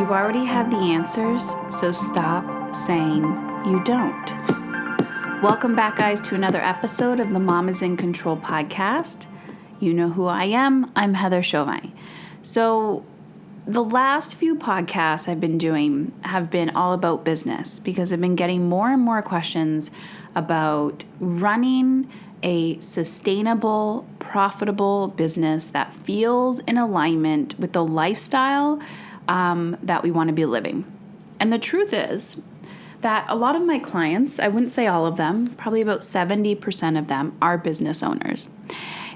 You already have the answers, so stop saying you don't. Welcome back, guys, to another episode of the Mom is in Control podcast. You know who I am. I'm Heather Chauvin. So the last few podcasts I've been doing have been all about business because I've been getting more and more questions about running a sustainable, profitable business that feels in alignment with the lifestyle that we want to be living. And the truth is that a lot of my clients, I wouldn't say all of them, probably about 70% of them are business owners.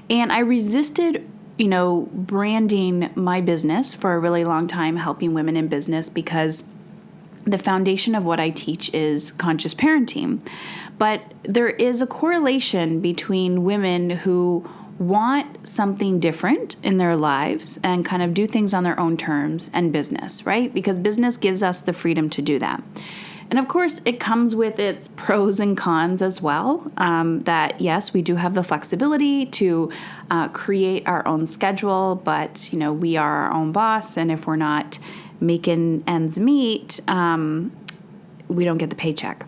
And I resisted, branding my business for a really long time, helping women in business, because the foundation of what I teach is conscious parenting. But there is a correlation between women who want something different in their lives and kind of do things on their own terms and business, right? Because business gives us the freedom to do that. And of course, it comes with its pros and cons as well, that yes, we do have the flexibility to create our own schedule, but we are our own boss. And if we're not making ends meet, we don't get the paycheck.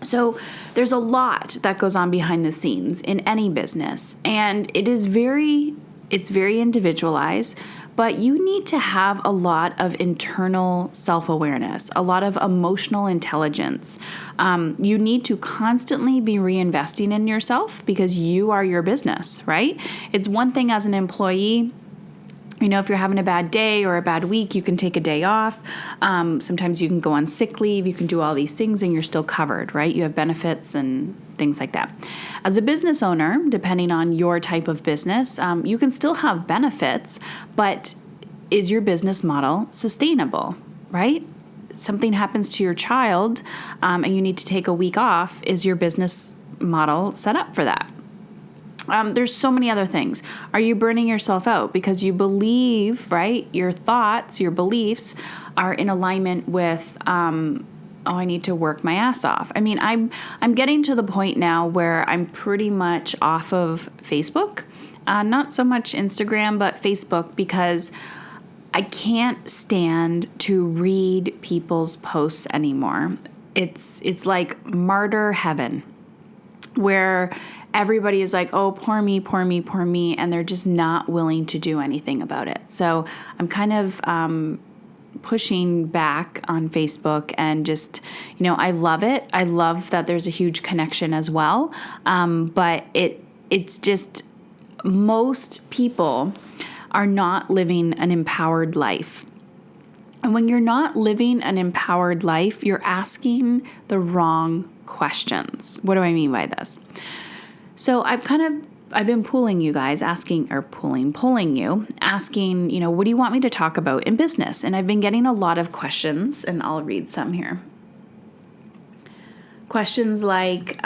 So there's a lot that goes on behind the scenes in any business, and it's very individualized, but you need to have a lot of internal self-awareness, a lot of emotional intelligence. You need to constantly be reinvesting in yourself because you are your business, right? It's one thing as an employee. If you're having a bad day or a bad week, you can take a day off. Sometimes you can go on sick leave. You can do all these things and you're still covered, right? You have benefits and things like that. As a business owner, depending on your type of business, you can still have benefits, but is your business model sustainable, right? Something happens to your child and you need to take a week off. Is your business model set up for that? There's so many other things. Are you burning yourself out because you believe, right? Your thoughts, your beliefs are in alignment with, I need to work my ass off. I mean, I'm getting to the point now where I'm pretty much off of Facebook, not so much Instagram, but Facebook, because I can't stand to read people's posts anymore. It's like martyr heaven, where everybody is like, oh, poor me, poor me, poor me, and they're just not willing to do anything about it. So I'm kind of pushing back on Facebook and just, I love it. I love that there's a huge connection as well. But it's just most people are not living an empowered life. And when you're not living an empowered life, you're asking the wrong questions. What do I mean by this? So I've been pulling you guys, pulling you, asking, what do you want me to talk about in business? And I've been getting a lot of questions, and I'll read some here. Questions like,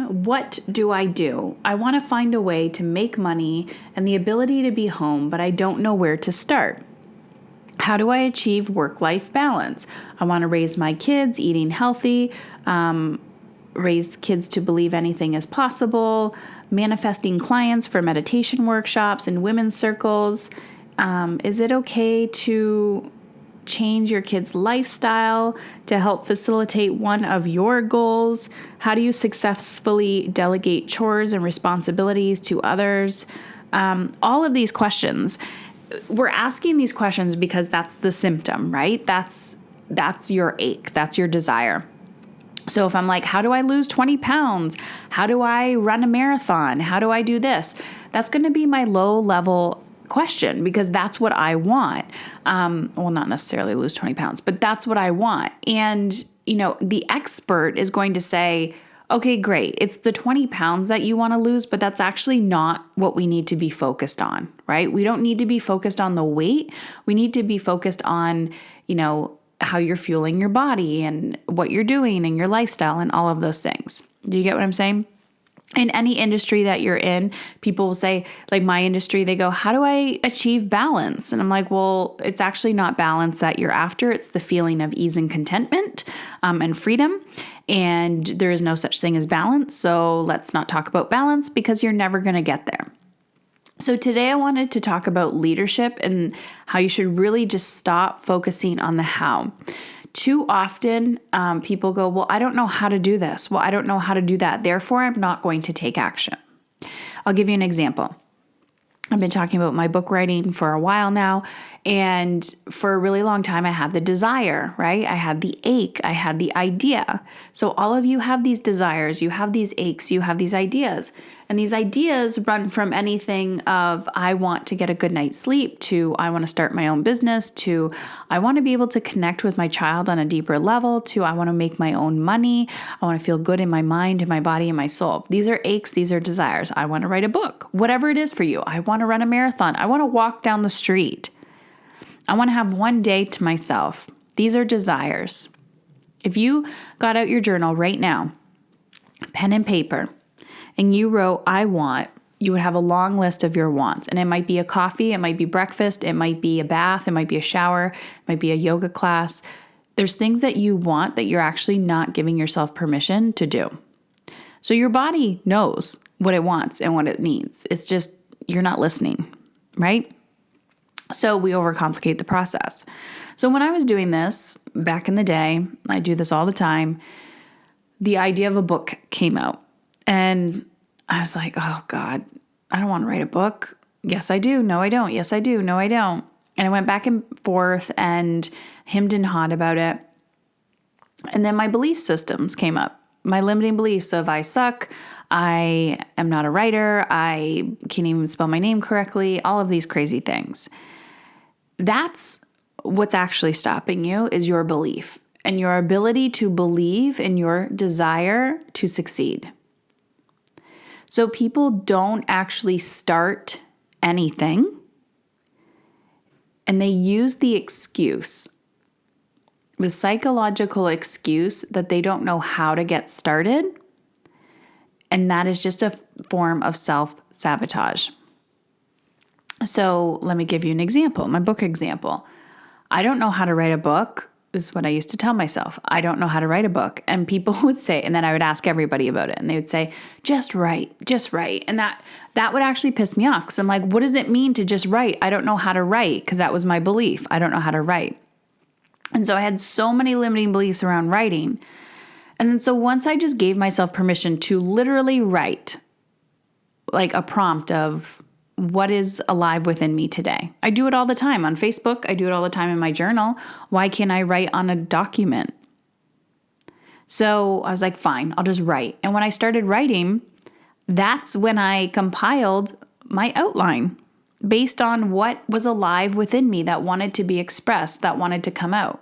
what do I do? I want to find a way to make money and the ability to be home, but I don't know where to start. How do I achieve work-life balance? I want to raise my kids eating healthy, raise kids to believe anything is possible, manifesting clients for meditation workshops and women's circles. Is it okay to change your kids' lifestyle to help facilitate one of your goals? How do you successfully delegate chores and responsibilities to others? All of these questions. We're asking these questions because that's the symptom, right? That's your ache. That's your desire. So if I'm like, how do I lose 20 pounds? How do I run a marathon? How do I do this? That's going to be my low level question because that's what I want. Well, not necessarily lose 20 pounds, but that's what I want. And, the expert is going to say, okay, great. It's the 20 pounds that you want to lose, but that's actually not what we need to be focused on, right? We don't need to be focused on the weight. We need to be focused on, how you're fueling your body and what you're doing and your lifestyle and all of those things. Do you get what I'm saying? In any industry that you're in, people will say, like my industry, they go, how do I achieve balance? And I'm like, well, it's actually not balance that you're after. It's the feeling of ease and contentment and freedom. And there is no such thing as balance. So let's not talk about balance because you're never going to get there. So today I wanted to talk about leadership and how you should really just stop focusing on the how. Too often people go, well, I don't know how to do this. Well, I don't know how to do that. Therefore, I'm not going to take action. I'll give you an example. I've been talking about my book writing for a while now, and for a really long time, I had the desire, right? I had the ache, I had the idea. So all of you have these desires, you have these aches, you have these ideas. And these ideas run from anything of I want to get a good night's sleep to I want to start my own business to I want to be able to connect with my child on a deeper level to I want to make my own money. I want to feel good in my mind, in my body, and my soul. These are aches. These are desires. I want to write a book, whatever it is for you. I want to run a marathon. I want to walk down the street. I want to have one day to myself. These are desires. If you got out your journal right now, pen and paper, and you wrote, I want, you would have a long list of your wants. And it might be a coffee, it might be breakfast, it might be a bath, it might be a shower, it might be a yoga class. There's things that you want that you're actually not giving yourself permission to do. So your body knows what it wants and what it needs. It's just, you're not listening, right? So we overcomplicate the process. So when I was doing this back in the day, I do this all the time, the idea of a book came out. And I was like, oh God, I don't want to write a book. Yes, I do. No, I don't. Yes, I do. No, I don't. And I went back and forth and hemmed and hawed about it. And then my belief systems came up. My limiting beliefs of I suck, I am not a writer, I can't even spell my name correctly, all of these crazy things. That's what's actually stopping you is your belief and your ability to believe in your desire to succeed. So people don't actually start anything, and they use the excuse, the psychological excuse that they don't know how to get started, and that is just a form of self-sabotage. So let me give you an example, my book example. I don't know how to write a book. This is what I used to tell myself. I don't know how to write a book. And people would say, and then I would ask everybody about it. And they would say, just write. And that would actually piss me off. Because I'm like, what does it mean to just write? I don't know how to write. Because that was my belief. I don't know how to write. And so I had so many limiting beliefs around writing. And then so once I just gave myself permission to literally write, like a prompt of what is alive within me today. I do it all the time on Facebook. I do it all the time in my journal. Why can't I write on a document? So I was like, fine, I'll just write. And when I started writing, that's when I compiled my outline based on what was alive within me that wanted to be expressed, that wanted to come out.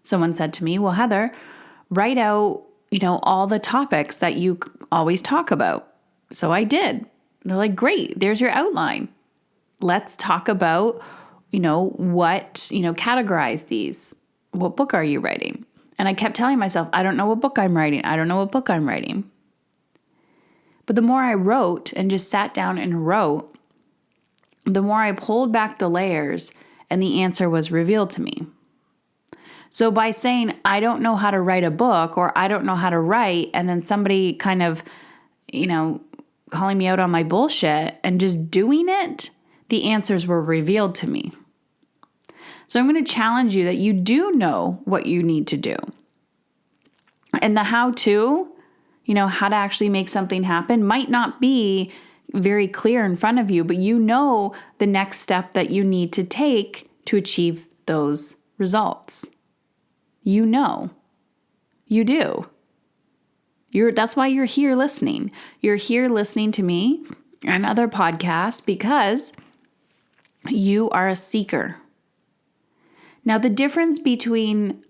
Someone said to me, well, Heather, write out, all the topics that you always talk about. So I did. They're like, great, there's your outline. Let's talk about, categorize these. What book are you writing? And I kept telling myself, I don't know what book I'm writing. I don't know what book I'm writing. But the more I wrote and just sat down and wrote, the more I pulled back the layers and the answer was revealed to me. So by saying, I don't know how to write a book or I don't know how to write, and then somebody kind of, calling me out on my bullshit and just doing it, the answers were revealed to me. So I'm going to challenge you that you do know what you need to do. And the how-to, how to actually make something happen might not be very clear in front of you, but you know the next step that you need to take to achieve those results. You know. You do. That's why you're here listening. You're here listening to me and other podcasts because you are a seeker. Now, the difference between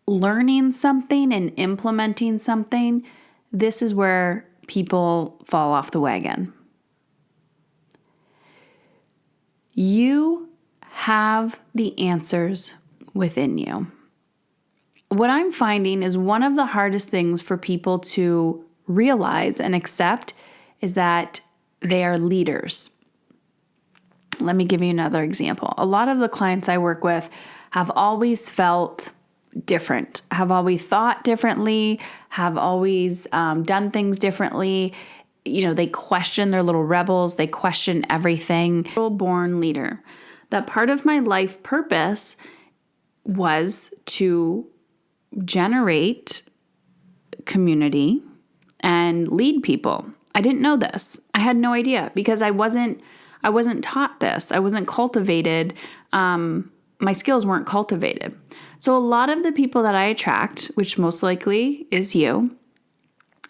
learning something and implementing something, this is where people fall off the wagon. You have the answers within you. What I'm finding is one of the hardest things for people to realize and accept is that they are leaders. Let me give you another example. A lot of the clients I work with have always felt different, have always thought differently, have always done things differently. they question, their little rebels. They question everything. Born leader. That part of my life purpose was to generate community and lead people. I didn't know this. I had no idea because I wasn't taught this. I wasn't cultivated. My skills weren't cultivated. So a lot of the people that I attract, which most likely is you,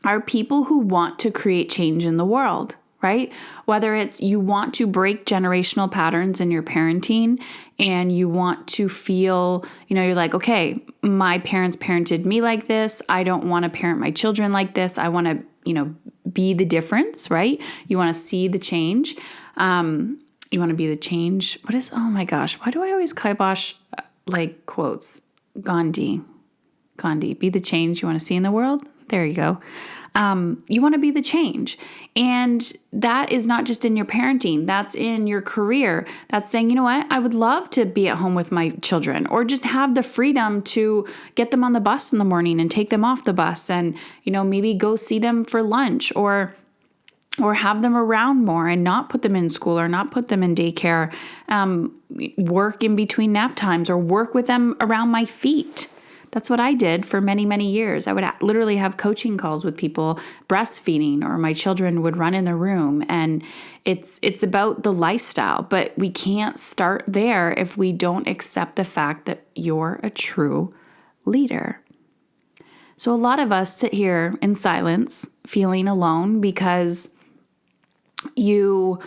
are people who want to create change in the world, right? Whether it's you want to break generational patterns in your parenting and you want to feel, you're like, okay, my parents parented me like this. I don't want to parent my children like this. I want to, be the difference, right? You want to see the change. You want to be the change. Oh my gosh, why do I always kibosh like quotes? Gandhi, be the change you want to see in the world. There you go. You want to be the change. And that is not just in your parenting. That's in your career. That's saying, you know what? I would love to be at home with my children or just have the freedom to get them on the bus in the morning and take them off the bus and, maybe go see them for lunch or have them around more and not put them in school or not put them in daycare, work in between nap times or work with them around my feet. That's what I did for many, many years. I would literally have coaching calls with people breastfeeding, or my children would run in the room. And it's about the lifestyle, but we can't start there if we don't accept the fact that you're a true leader. So a lot of us sit here in silence, feeling alone because you're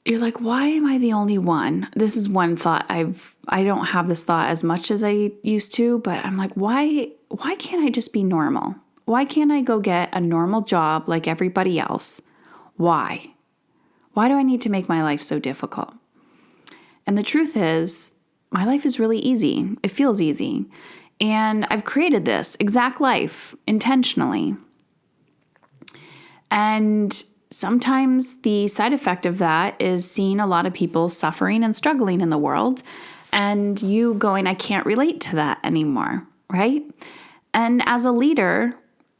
like, why am I the only one? This is one thought. I don't have this thought as much as I used to, but I'm like, why can't I just be normal? Why can't I go get a normal job like everybody else? Why? Why do I need to make my life so difficult? And the truth is, my life is really easy. It feels easy. And I've created this exact life intentionally. And sometimes the side effect of that is seeing a lot of people suffering and struggling in the world and you going, I can't relate to that anymore, right? And as a leader,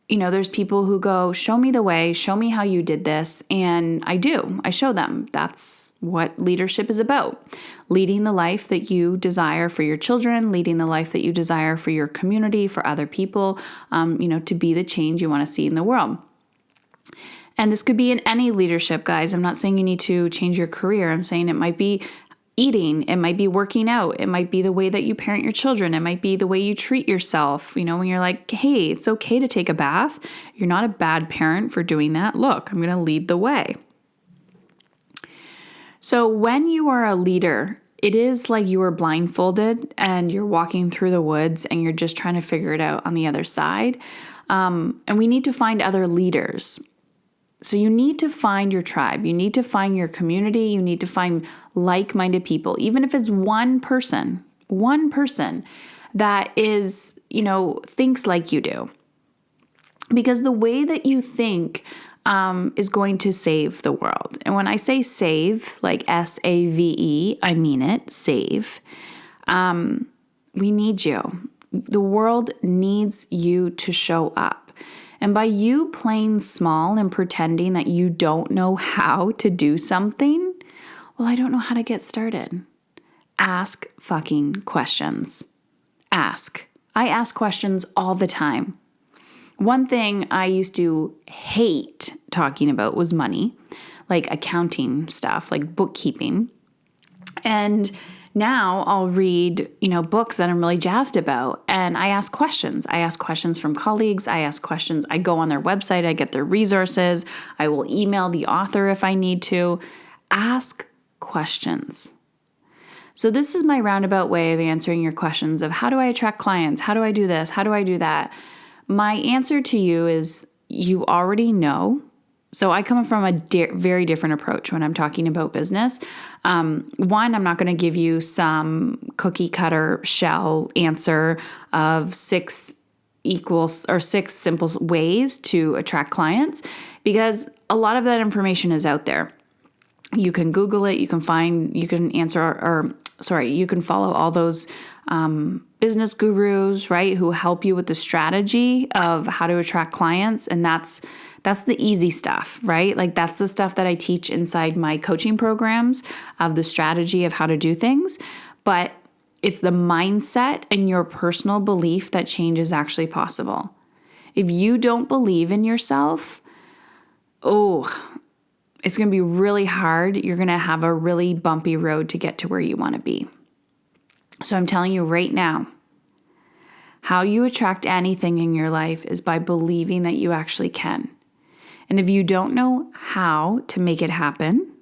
there's people who go, show me the way, show me how you did this. And I do. I show them. That's what leadership is about. Leading the life that you desire for your children, leading the life that you desire for your community, for other people, to be the change you want to see in the world. And this could be in any leadership, guys. I'm not saying you need to change your career. I'm saying it might be eating. It might be working out. It might be the way that you parent your children. It might be the way you treat yourself. When you're like, hey, it's okay to take a bath. You're not a bad parent for doing that. Look, I'm going to lead the way. So when you are a leader, it is like you are blindfolded and you're walking through the woods and you're just trying to figure it out on the other side. And we need to find other leaders. So you need to find your tribe. You need to find your community. You need to find like-minded people, even if it's one person that is, thinks like you do. Because the way that you think is going to save the world. And when I say save, like SAVE, I mean it, save. We need you. The world needs you to show up. And by you playing small and pretending that you don't know how to do something, well, I don't know how to get started. Ask fucking questions. Ask. I ask questions all the time. One thing I used to hate talking about was money, like accounting stuff, like bookkeeping. And now I'll read, books that I'm really jazzed about, and I ask questions. I ask questions from colleagues. I ask questions. I go on their website. I get their resources. I will email the author if I need to. Ask questions. So this is my roundabout way of answering your questions of how do I attract clients? How do I do this? How do I do that? My answer to you is you already know. So I come from a very different approach when I'm talking about business. One, I'm not going to give you some cookie cutter shell answer of 6 simple ways to attract clients, because a lot of that information is out there. You can Google it. You can follow all those business gurus, right, who help you with the strategy of how to attract clients. And that's That's the easy stuff, right? Like that's the stuff that I teach inside my coaching programs of the strategy of how to do things. But it's the mindset and your personal belief that change is actually possible. If you don't believe in yourself, it's going to be really hard. You're going to have a really bumpy road to get to where you want to be. So I'm telling you right now, how you attract anything in your life is by believing that you actually can. And if you don't know how to make it happen,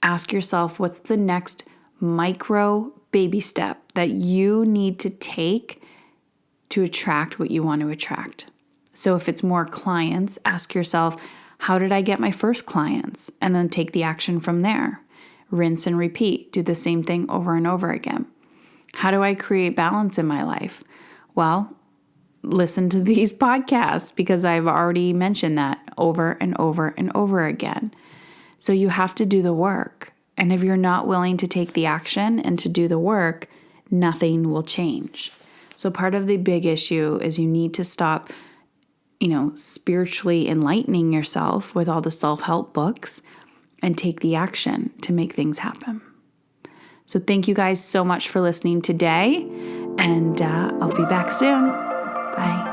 ask yourself, what's the next micro baby step that you need to take to attract what you want to attract? So if it's more clients, ask yourself, how did I get my first clients? And then take the action from there. Rinse and repeat. Do the same thing over and over again. How do I create balance in my life? Well, listen to these podcasts because I've already mentioned that over and over and over again. So you have to do the work. And if you're not willing to take the action and to do the work, nothing will change. So part of the big issue is you need to stop, spiritually enlightening yourself with all the self-help books and take the action to make things happen. So thank you guys so much for listening today, and I'll be back soon. Bye.